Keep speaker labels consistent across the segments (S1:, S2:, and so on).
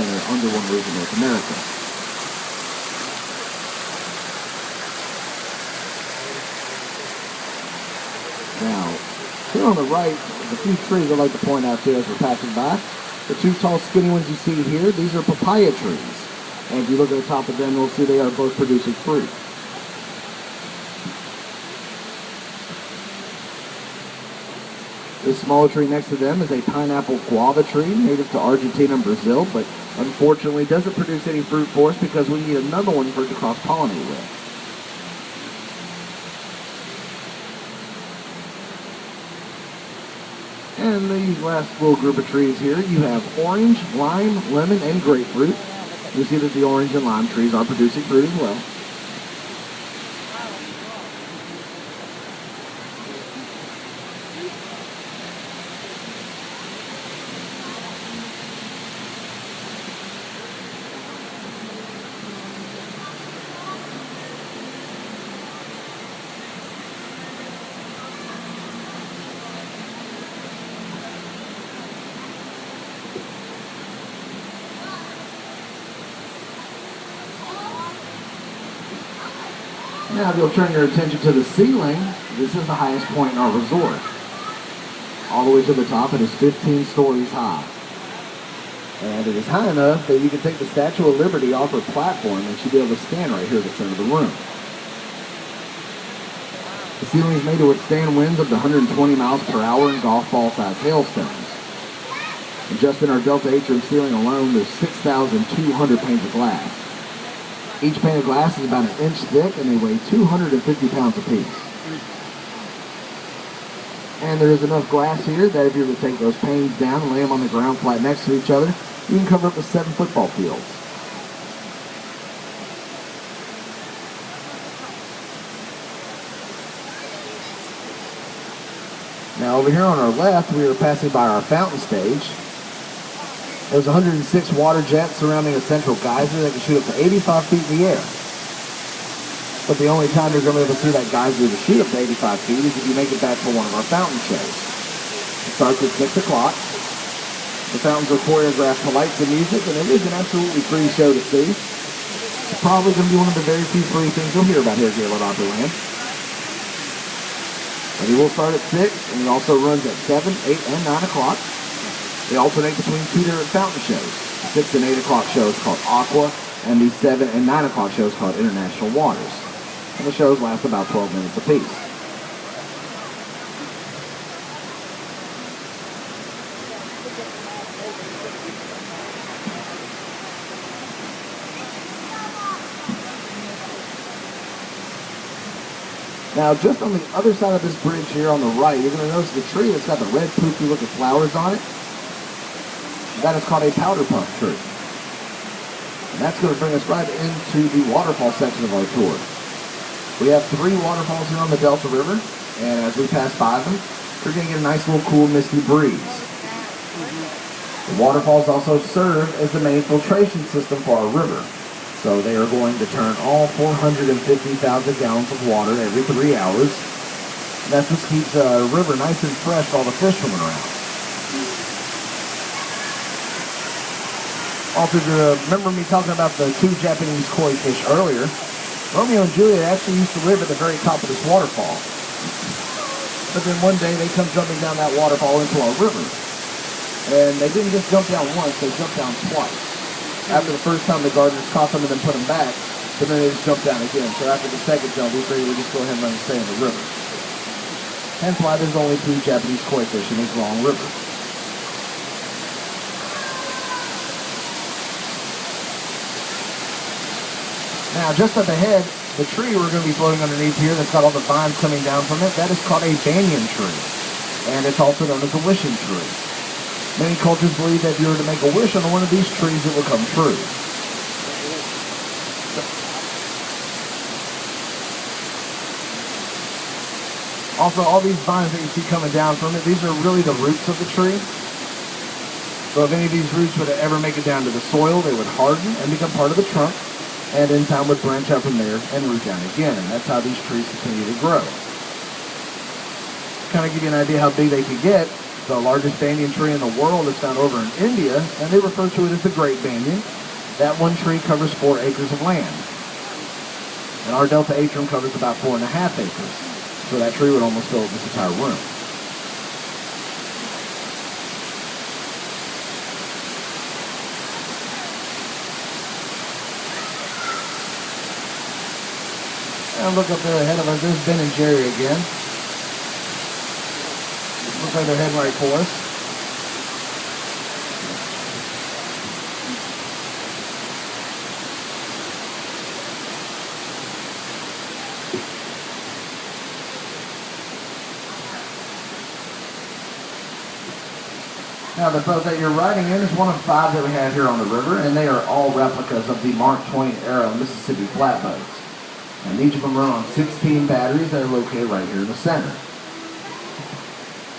S1: center under one roof in North America. Now, here on the right, there's a few trees I'd like to point out to as we're passing by. The two tall, skinny ones you see here, these are papaya trees. And if you look at the top of them, you'll see they are both producing fruit. This smaller tree next to them is a pineapple guava tree native to Argentina and Brazil, but unfortunately doesn't produce any fruit for us because we need another one for it to cross-pollinate with. And the last little group of trees here, you have orange, lime, lemon, and grapefruit. You see that the orange and lime trees are producing fruit as well. Now, if you'll turn your attention to the ceiling, this is the highest point in our resort. All the way to the top, it is 15 stories high. And it is high enough that you can take the Statue of Liberty off her platform and she'll be able to stand right here at the center of the room. The ceiling is made to withstand winds up to 120 miles per hour and golf ball-sized hailstones. And just in our Delta Atrium ceiling alone, there's 6,200 panes of glass. Each pane of glass is about 1 inch thick and they weigh 250 pounds apiece. And there is enough glass here that if you were to take those panes down and lay them on the ground flat next to each other, you can cover up to 7 football fields. Now over here on our left, we are passing by our fountain stage. There's 106 water jets surrounding a central geyser that can shoot up to 85 feet in the air. But the only time you're going to be able to see that geyser to shoot up to 85 feet is if you make it back for one of our fountain shows. It starts at 6 o'clock. The fountains are choreographed to lights and music, and it is an absolutely free show to see. It's probably going to be one of the very few free things you'll hear about here at Gaylord Opryland. But it will start at 6, and it also runs at 7, 8, and 9 o'clock. They alternate between 2 different fountain shows. The 6 and 8 o'clock show is called Aqua, and the 7 and 9 o'clock show is called International Waters. And the shows last about 12 minutes apiece. Now, just on the other side of this bridge here on the right, you're going to notice the tree that's got the red poofy looking flowers on it. That is called a powder puff tree. And that's going to bring us right into the waterfall section of our tour. We have 3 waterfalls here on the Delta River, and as we pass by them, we're going to get a nice little cool misty breeze. The waterfalls also serve as the main filtration system for our river. So they are going to turn all 450,000 gallons of water every 3 hours. And that's what keeps the river nice and fresh for all the fish swimming around. Also, remember me talking about the 2 Japanese koi fish earlier? Romeo and Juliet actually used to live at the very top of this waterfall. But then one day they come jumping down that waterfall into our river. And they didn't just jump down once, they jumped down twice. After the first time the gardeners caught them and then put them back, but then they just jumped down again. So after the second jump, we figured we'd just go ahead and let them stay in the river. Hence why there's only 2 Japanese koi fish in this long river. Now, just up ahead, the tree we're going to be floating underneath here that's got all the vines coming down from it, that is called a banyan tree. And it's also known as a wishing tree. Many cultures believe that if you were to make a wish on one of these trees, it will come true. Also, all these vines that you see coming down from it, these are really the roots of the tree. So if any of these roots were to ever make it down to the soil, they would harden and become part of the trunk, and in time would branch out from there and root down again. And that's how these trees continue to grow. Kind of give you an idea how big they could get. The largest banyan tree in the world is found over in India, and they refer to it as the Great Banyan. That one tree covers 4 acres of land. And our Delta Atrium covers about 4.5 acres. So that tree would almost fill this entire room. And look up there ahead of us, there's Ben and Jerry again. Looks like they're heading right for us. Now the boat that you're riding in is one of 5 that we have here on the river, and they are all replicas of the Mark Twain era Mississippi flatboats. And each of them run on 16 batteries that are located right here in the center.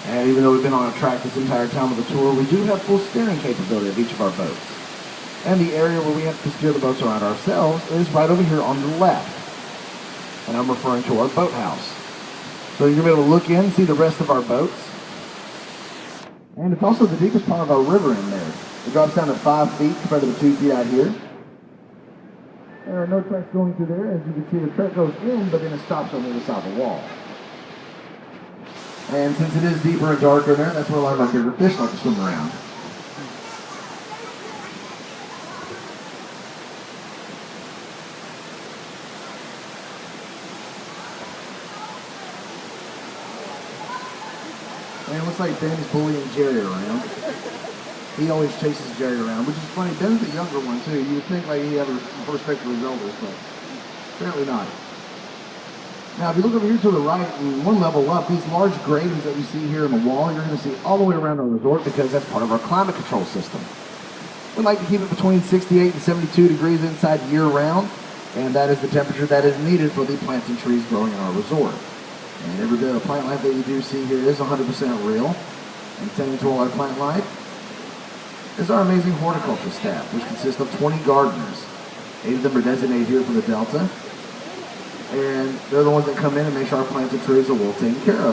S1: And even though we've been on a track this entire time of the tour, we do have full steering capability of each of our boats. And the area where we have to steer the boats around ourselves is right over here on the left. And I'm referring to our boathouse. So you're going to be able to look in and see the rest of our boats. And it's also the deepest part of our river in there. It drops down to 5 feet compared to the 2 feet out here. There are no tracks going through there. As you can see, the track goes in, but then it stops on the other side of the wall. And since it is deeper and darker there, that's where a lot of our bigger fish like to swim around. And it looks like Ben is bullying Jerry around. He always chases Jerry around, which is funny. Ben's the younger one, too. You would think like he had more respect for his elders, but apparently not. Now, if you look over here to the right, and one level up, these large gratings that you see here in the wall, you're going to see all the way around our resort because that's part of our climate control system. We like to keep it between 68 and 72 degrees inside year-round, and that is the temperature that is needed for the plants and trees growing in our resort. And every bit of plant life that you do see here is 100% real. And tending to all our plant life is our amazing horticulture staff, which consists of 20 gardeners. 8 of them are designated here for the Delta. And they're the ones that come in and make sure our plants and trees are well taken care of.